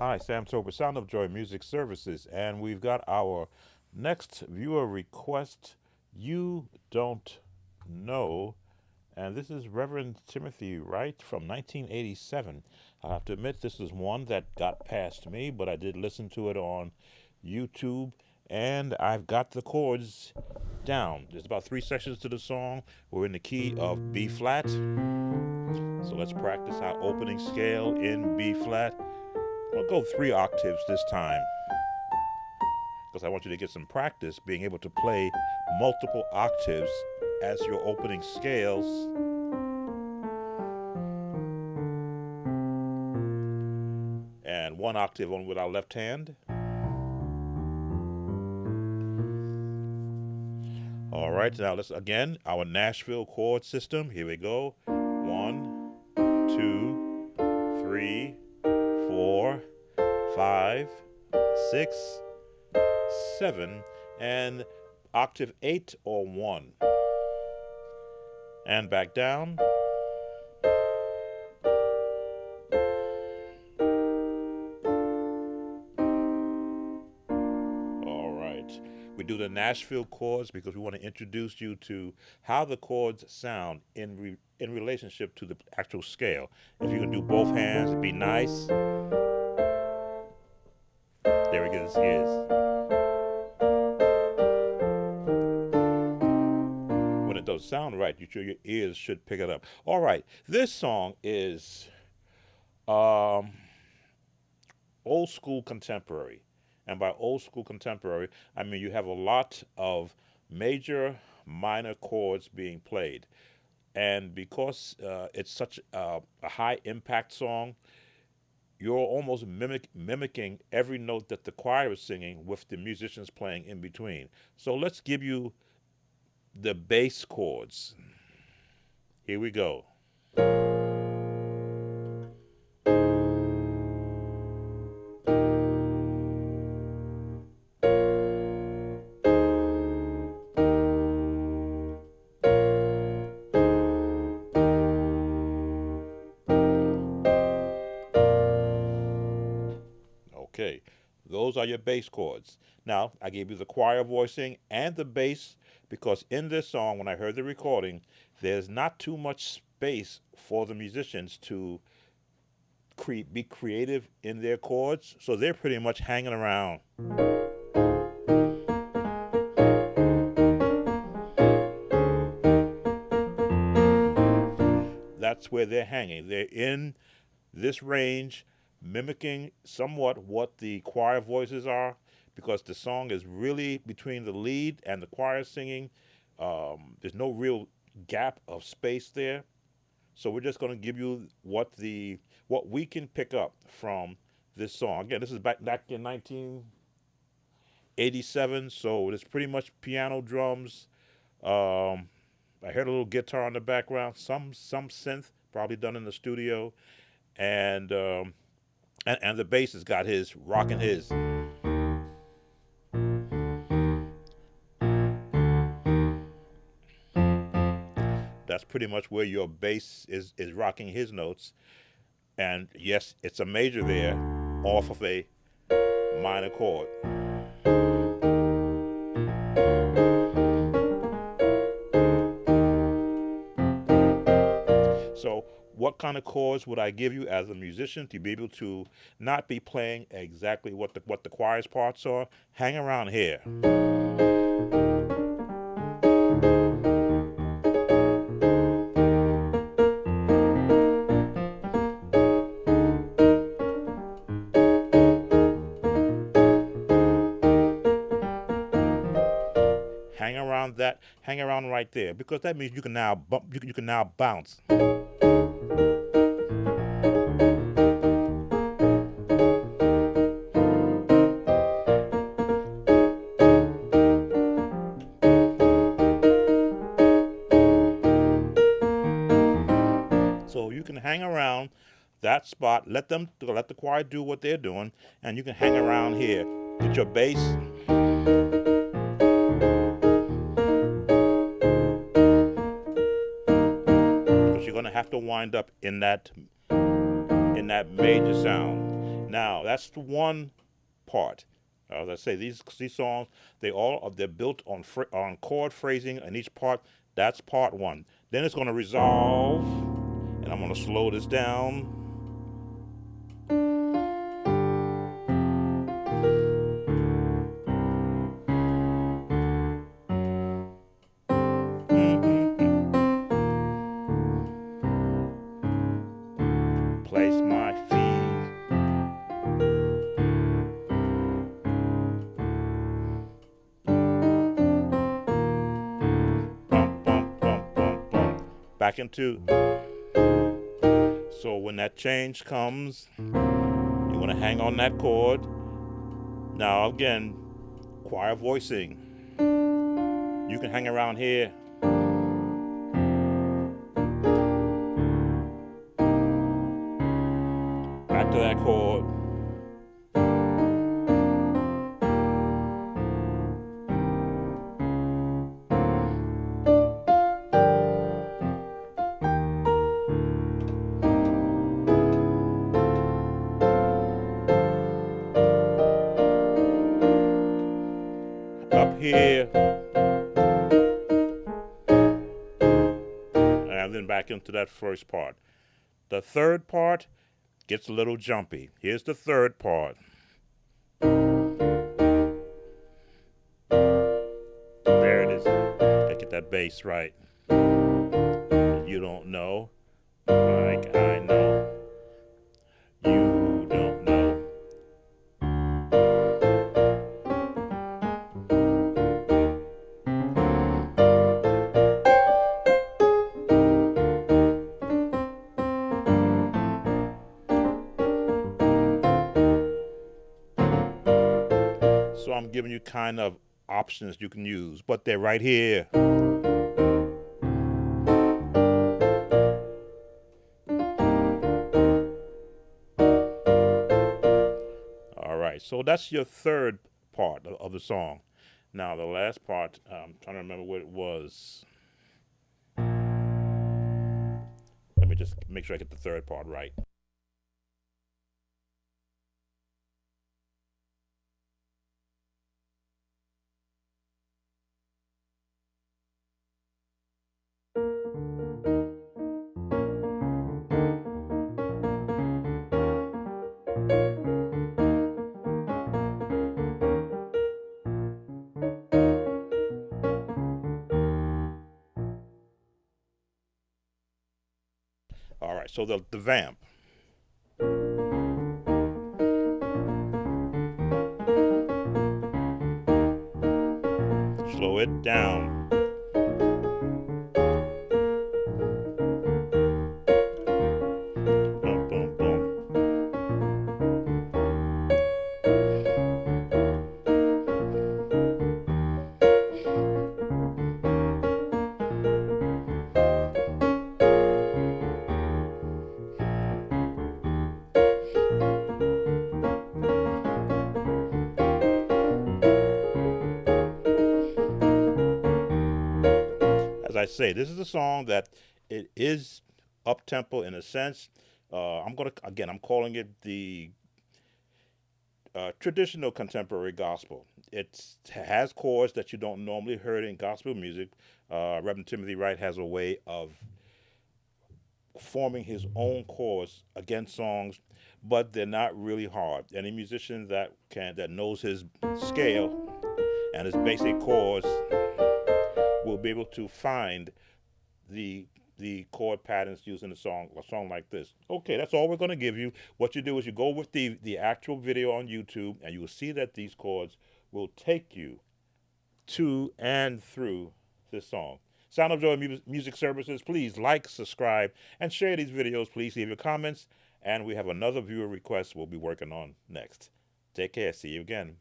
Hi, Sam Tober, Sound of Joy Music Services, and we've got our next viewer request. You don't know, and this is Reverend Timothy Wright from 1987. I have to admit, this is one that got past me, but I did listen to it on YouTube, and I've got the chords down. There's about three sections to the song. We're in the key of B flat, so let's practice our opening scale in B flat. I'll go three octaves this time because I want you to get some practice being able to play multiple octaves as your opening scales. And one octave on with our left hand. All right, now let's again, our Nashville chord system. Here we go. 1, 2, 3, 4, 5, 6, 7, and octave 8 or 1. And back down. All right. We do the Nashville chords because we want to introduce you to how the chords sound in relationship to the actual scale. If you can do both hands, it'd be nice. There it is. When it does sound right, your ears should pick it up. All right. This song is um, old school contemporary. And by old school contemporary, I mean you have a lot of major, minor chords being played. And because it's such a high impact song, you're almost mimicking every note that the choir is singing with the musicians playing in between. So let's give you the bass chords. Here we go. Okay, those are your bass chords. Now, I gave you the choir voicing and the bass because in this song, when I heard the recording, there's not too much space for the musicians to be creative in their chords, so they're pretty much hanging around. That's where they're hanging. They're in this range, mimicking somewhat what the choir voices are, because the song is really between the lead and the choir singing. There's no real gap of space there, so we're just going to give you what we can pick up from this song. Again, this is back in 1987, so it's pretty much piano, drums. Um, I heard a little guitar in the background, some synth, probably done in the studio, and and the bass has got his rocking his. That's pretty much where your bass is rocking his notes. And yes, it's a major there off of a minor chord. So what kind of chords would I give you as a musician to be able to not be playing exactly what the choir's parts are? Hang around here. Hang around right there, because that means you can now you can now bounce. So you can hang around that spot, let the choir do what they're doing, and you can hang around here with your bass. But you're gonna have to wind up in that major sound. Now that's the one part. As I say, these songs they're built on chord phrasing, and each part that's part one. Then it's going to resolve, and I'm going to slow this down. Place my feet. Bum, bum, bum, bum, bum. Back into. So when that change comes, you want to hang on that chord. Now again, choir voicing. You can hang around here. Back to that chord. Up here. And then back into that first part. The third part gets a little jumpy. Here's the third part. There it is. Gotta get that bass right. You don't know, like I know. You don't know. So I'm giving you kind of options you can use, but they're right here. All right, so that's your third part of the song. Now the last part, I'm trying to remember what it was. Let me just make sure I get the third part right. All right, so the vamp. Slow it down. Boom, boom, boom. As I say, this is a song that it is up tempo in a sense. I'm calling it the traditional contemporary gospel. It has chords that you don't normally hear in gospel music. Reverend Timothy Wright has a way of forming his own chords against songs, but they're not really hard. Any musician that knows his scale and his basic chords will be able to find the chord patterns used in a song like this. Okay, that's all we're going to give you. What you do is you go with the actual video on YouTube, and you will see that these chords will take you to and through this song. Sound of Joy Music Services, please like, subscribe, and share these videos. Please leave your comments, and we have another viewer request we'll be working on next. Take care. See you again.